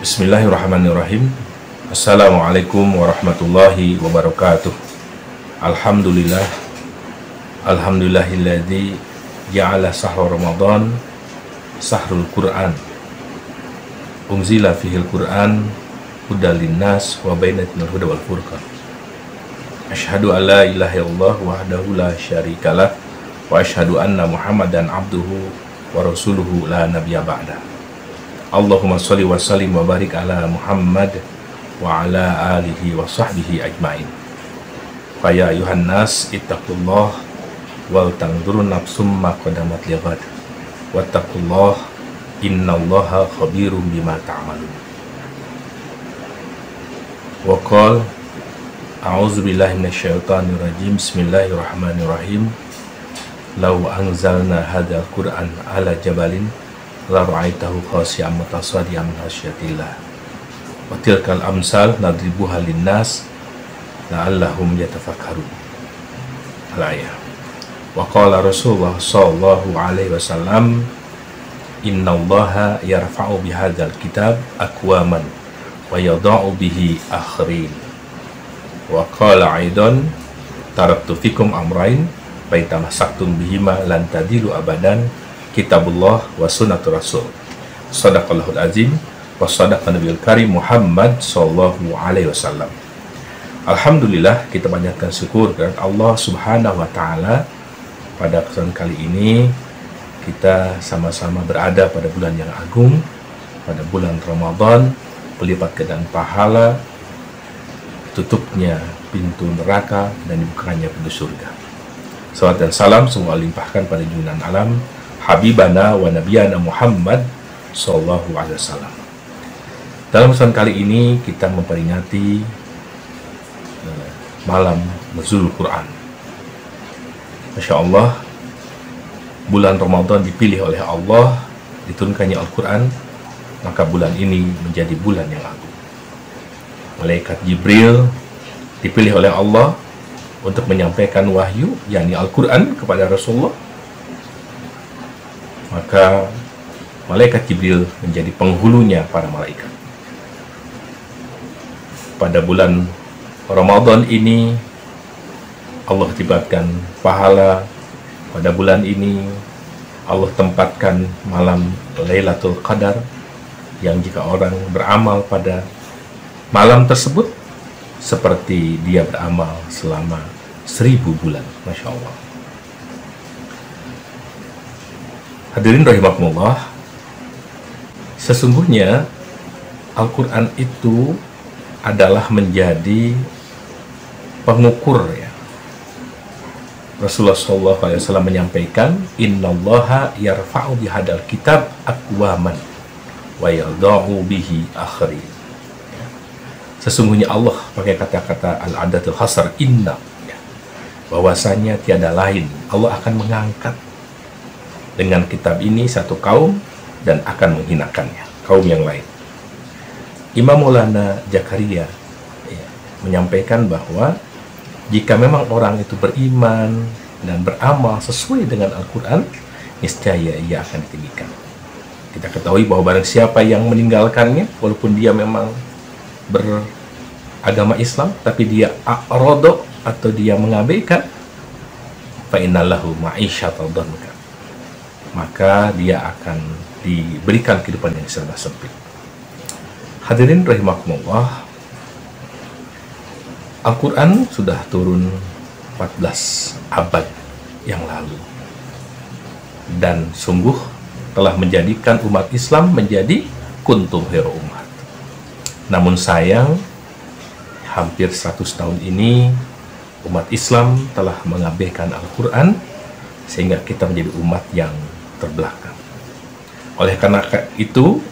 Bismillahirrahmanirrahim. Assalamualaikum warahmatullahi wabarakatuh. Alhamdulillah. Alhamdulillahilladzi ja'ala sahra Ramadan sahrul Qur'an. Unzila fihil Qur'an hudal linnas wa bainatinal huda wal furqan. Asyhadu an la ilaha illallah wahdahu la syarikalah wa asyhadu anna Muhammadan abduhu wa rasuluhu la nabiyya ba'da. Allahumma sholli wa sallim wa barik ala Muhammad wa ala alihi wa sahbihi ajmain. Fa ya ayuhan nas ittaqullah wal tanzurun nafsum ma qaddamat lighad. Wattaqullah innallaha khabirum bima ta'malun. Wa qala a'udzu billahi minasyaitonir rajim. Bismillahirrahmanirrahim. Law anzalna hadzal Qur'an ala jabalin la ra'aitahu khashi'an mutasaddian min khasyatillah wa tilkal amsal nadribuha linnas la'allahum yatafakkarun. Al-ayah. Wa qala Rasulullah sallallahu alaihi wasallam, innallaha yarfa'u bihadzal kitab aqwaman wa yadha'u bihi akharin. Wa qala aidan, taraktu fikum amrayn fa tamassaktum bihima lan tadilu abadan, kitabullah wa sunnatur rasul. Shadaqallahul azim wa shadaqa nabiyul karim Muhammad sallallahu alaihi wasallam. Alhamdulillah, kita panjatkan syukur kepada Allah subhanahu wa ta'ala. Pada kesempatan kali ini kita sama-sama berada pada bulan yang agung, pada bulan Ramadan, pelipat gandaan pahala, tutupnya pintu neraka dan dibukanya pintu surga. Salawat dan salam semua limpahkan pada junjungan alam Habibana wa Nabiyana Muhammad sallallahu alaihi wasallam. Dalam kesempatan kali ini kita memperingati malam nuzul Quran. Masya Allah, bulan Ramadan dipilih oleh Allah, diturunkannya Al-Quran, maka bulan ini menjadi bulan yang agung. Malaikat Jibril dipilih oleh Allah untuk menyampaikan wahyu, yakni Al-Quran, kepada Rasulullah. Maka malaikat Jibril menjadi penghulunya para malaikat. Pada bulan Ramadan ini Allah tibakan pahala. Pada bulan ini Allah tempatkan malam Lailatul Qadar, yang jika orang beramal pada malam tersebut seperti dia beramal selama 1000 bulan. Masya Allah. Hadirin rahimakumullah, sesungguhnya Al-Quran itu adalah menjadi pengukur, ya. Rasulullah SAW menyampaikan, innallaha yarfa'u bihadal kitab aqwaman wa yadha'u bihi akharin. Sesungguhnya Allah pakai kata-kata al-adatul hasar, inna, ya, bahwasanya tiada lain, Allah akan mengangkat dengan kitab ini satu kaum dan akan menghinakannya kaum yang lain. Imam Maulana Zakaria, ya, menyampaikan bahwa jika memang orang itu beriman dan beramal sesuai dengan Al-Quran, niscaya ia akan ditinggikan. Kita ketahui bahwa barang siapa yang meninggalkannya, walaupun dia memang beragama Islam, tapi dia a'rado atau dia mengabaikan, fa innallahu ma'isyatan dhanka, maka dia akan diberikan kehidupan yang serba sempit. Hadirin rahimakumullah, Al-Quran sudah turun 14 abad yang lalu, dan sungguh telah menjadikan umat Islam menjadi kuntum khairu umat. Namun sayang, hampir 100 tahun ini umat Islam telah mengabaikan Al-Quran, sehingga kita menjadi umat yang terbelakang. Oleh karena itu,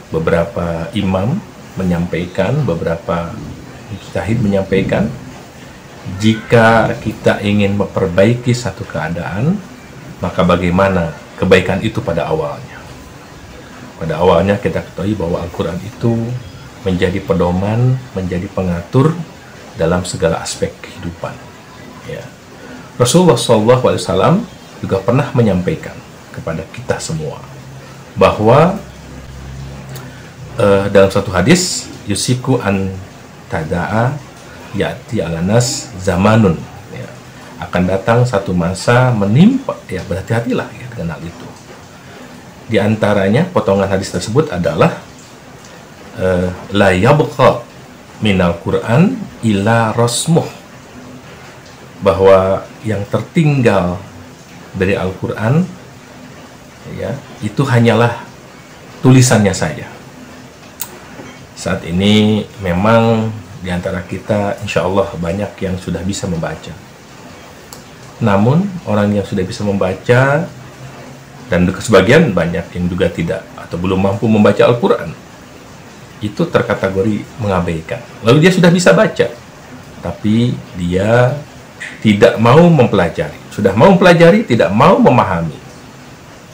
beberapa imam menyampaikan, beberapa mujtahid menyampaikan, jika kita ingin memperbaiki satu keadaan, maka bagaimana kebaikan itu pada awalnya? Pada awalnya kita ketahui bahwa Al-Quran itu menjadi pedoman, menjadi pengatur dalam segala aspek kehidupan, ya. Rasulullah SAW juga pernah menyampaikan kepada kita semua bahwa dalam satu hadis, yusiku an tada'a ya'ti ala nas zamanun, ya, akan datang satu masa menimpa, ya berhati-hatilah ya dengan hal itu. Di antaranya potongan hadis tersebut adalah la yabqa minal Qur'an illa rasmuh, bahwa yang tertinggal dari Al-Quran, ya, itu hanyalah tulisannya saja. Saat ini memang di antara kita insya Allah banyak yang sudah bisa membaca. Namun orang yang sudah bisa membaca dan sebagian banyak yang juga tidak atau belum mampu membaca Al-Quran, itu terkategori mengabaikan. Lalu dia sudah bisa baca, tapi dia tidak mau mempelajari. Sudah mau mempelajari, tidak mau memahami.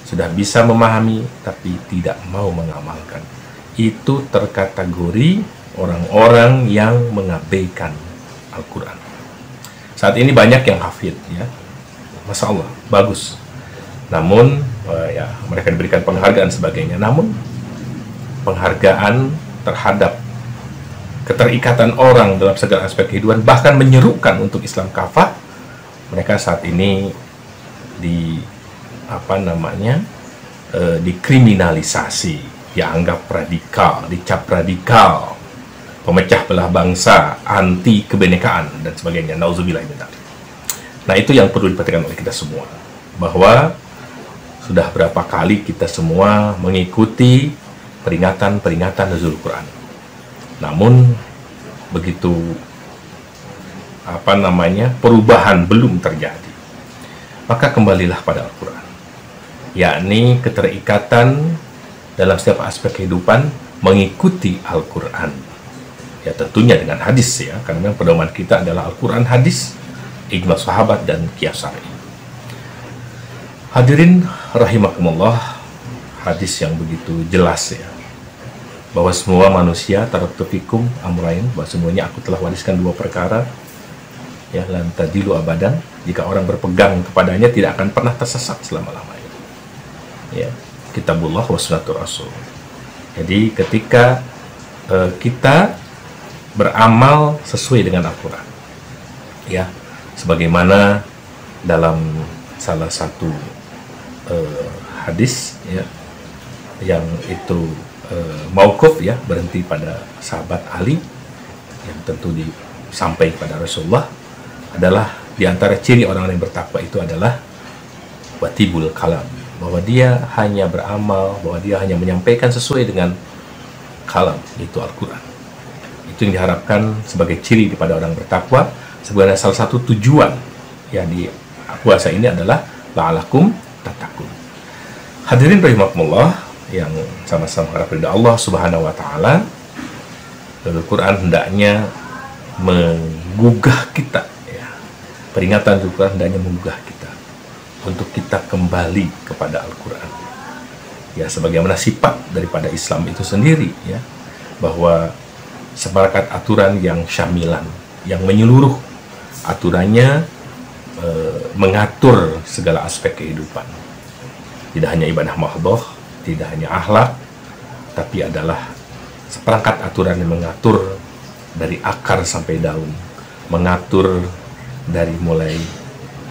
Sudah bisa memahami, tapi tidak mau mengamalkan. Itu terkategori orang-orang yang mengabaikan Al-Quran. Saat ini banyak yang hafid, ya, Masya Allah, bagus. Namun, ya, mereka diberikan penghargaan sebagainya. Namun, penghargaan terhadap keterikatan orang dalam segala aspek kehidupan, bahkan menyerukan untuk Islam kafah, mereka saat ini dikriminalisasi, dianggap radikal, dicap radikal, pemecah belah bangsa, anti kebinekaan dan sebagainya. Nauzubillah min dzalik. Nah, itu yang perlu diperhatikan oleh kita semua, bahwa sudah berapa kali kita semua mengikuti peringatan-peringatan nuzul Quran. Namun begitu perubahan belum terjadi, maka kembalilah pada Al-Quran, yakni keterikatan dalam setiap aspek kehidupan mengikuti Al-Quran, ya tentunya dengan hadis, ya, karena pedoman kita adalah Al-Quran, hadis, ijma sahabat, dan qiyas syar'i. Hadirin rahimakumullah, hadis yang begitu jelas, ya, bahwa semua manusia taraktu fikum amrain, bahwa semuanya aku telah wariskan dua perkara, ya, lan tadilu abadan, jika orang berpegang kepadanya tidak akan pernah tersesat selama-lamanya, ya, kitabullah wa sunnatur rasul. Jadi ketika kita beramal sesuai dengan Al-Quran, ya, sebagaimana dalam salah satu hadis, ya, yang itu mauquf, ya, berhenti pada sahabat Ali, yang tentu disampaikan pada Rasulullah, adalah di antara ciri orang yang bertakwa itu adalah watibul kalam, bahwa dia hanya beramal, bahwa dia hanya menyampaikan sesuai dengan kalam, itu Al-Quran. Itu yang diharapkan sebagai ciri pada orang bertakwa. Sebenarnya salah satu tujuan, ya, di puasa ini adalah la'alakum tattaqun. Hadirin rahimakumullah yang sama-sama harap ridha Allah Subhanahu wa taala, Al-Quran hendaknya menggugah kita, ya. Peringatan Al-Quran hendaknya menggugah kita untuk kita kembali kepada Al-Quran, ya, sebagaimana sifat daripada Islam itu sendiri, ya, bahwa sepakat aturan yang syamilan, yang menyeluruh, aturannya mengatur segala aspek kehidupan, tidak hanya ibadah mahdhah, tidak hanya akhlak, tapi adalah seperangkat aturan yang mengatur dari akar sampai daun, mengatur dari mulai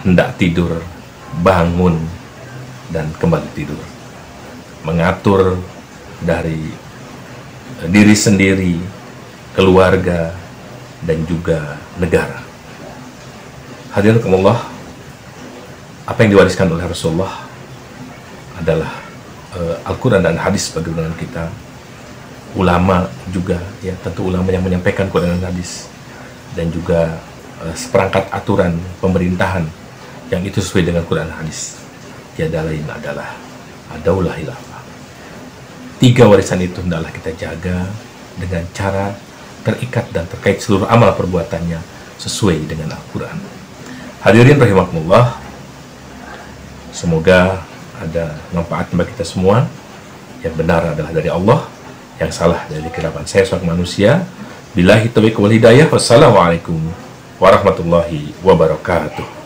hendak tidur, bangun, dan kembali tidur, mengatur dari diri sendiri, keluarga, dan juga negara. Hadirin rahimakumullah, apa yang diwariskan oleh Rasulullah adalah Al-Quran dan hadis bagi dengan kita. Ulama juga, ya, tentu ulama yang menyampaikan Quran dan hadis, dan juga seperangkat aturan pemerintahan yang itu sesuai dengan Quran dan hadis. Tiada lain adalah ad-daulah khilafah. Tiga warisan itu hendaklah kita jaga dengan cara terikat dan terkait seluruh amal perbuatannya sesuai dengan Al-Quran. Hadirin rahimakumullah, semoga ada manfaat bagi kita semua. Yang benar adalah dari Allah, yang salah dari kerabat saya sebagai manusia. Billahi taufiq wal hidayah. Wassalamualaikum warahmatullahi wabarakatuh.